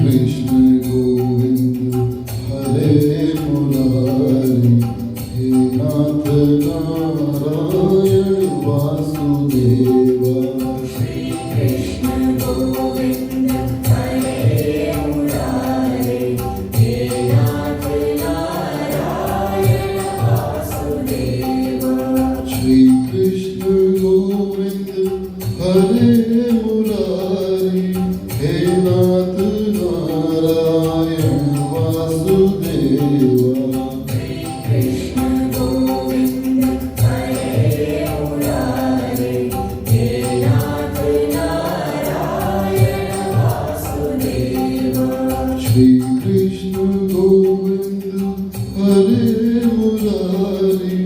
कृष्ण गोविंद हरे मुरारी, हे नाथ नारायण वासुदेवा। श्री कृष्ण गोविंद हरे मुरारी, हे नाथ नारायण वासुदेवा। श्री कृष्ण गोविंद हरे मुरारी, हे नाथ नारायण वासुदेवा। श्री कृष्ण गोविंद हरे मुरारी, हे नाथ नारायण वासुदेवा। श्री कृष्ण गोविंद हरे मुरारी,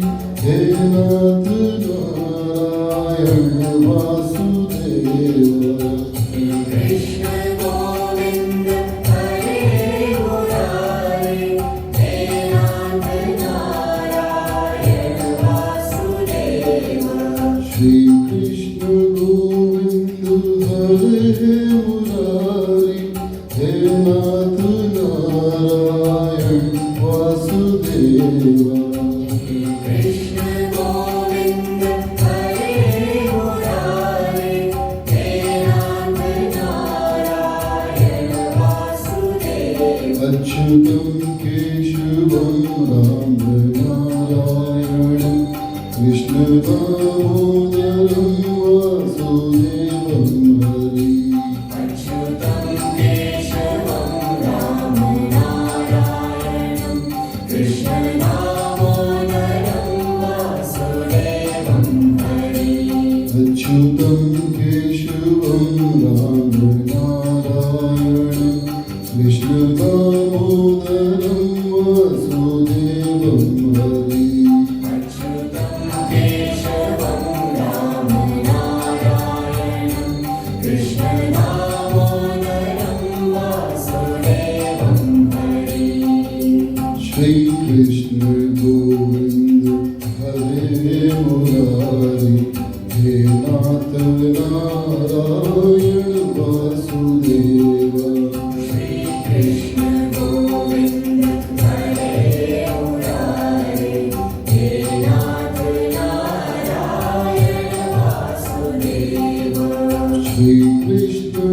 हे नाथ नारायण वासुदेवा। कृष्ण गोविंद हरे मुरारी, हे नाथ नारायण वासुदेवा। श्री कृष्ण गोविंद हरे मुरारी, हे नाथ नारायण वासुदेवा। कृष्ण गोविंद हरे मुरारी, हे नाथ नारायण वासुदेवा। अच्युतं केशवं राम नारायणं कृष्ण दामोदरं वासुदेवं हरि। अच्युतं केशवं राम नारायणं कृष्ण दामोदरं वासुदेवं हरि। अच्युतं केशवं राम नारायणं कृष्ण दामोदरं वासुदेवं हरि। अच्युतं केशवं राम नारायणं कृष्ण दामोदरं वासुदेवं हरि। श्री कृष्ण गोविंद हरे मुरारी, हे नाथ नारायण वासुदेवा। श्री कृष्ण गोविंद हरे मुरारी, हे नाथ नारायण वासुदेवा। श्री कृष्ण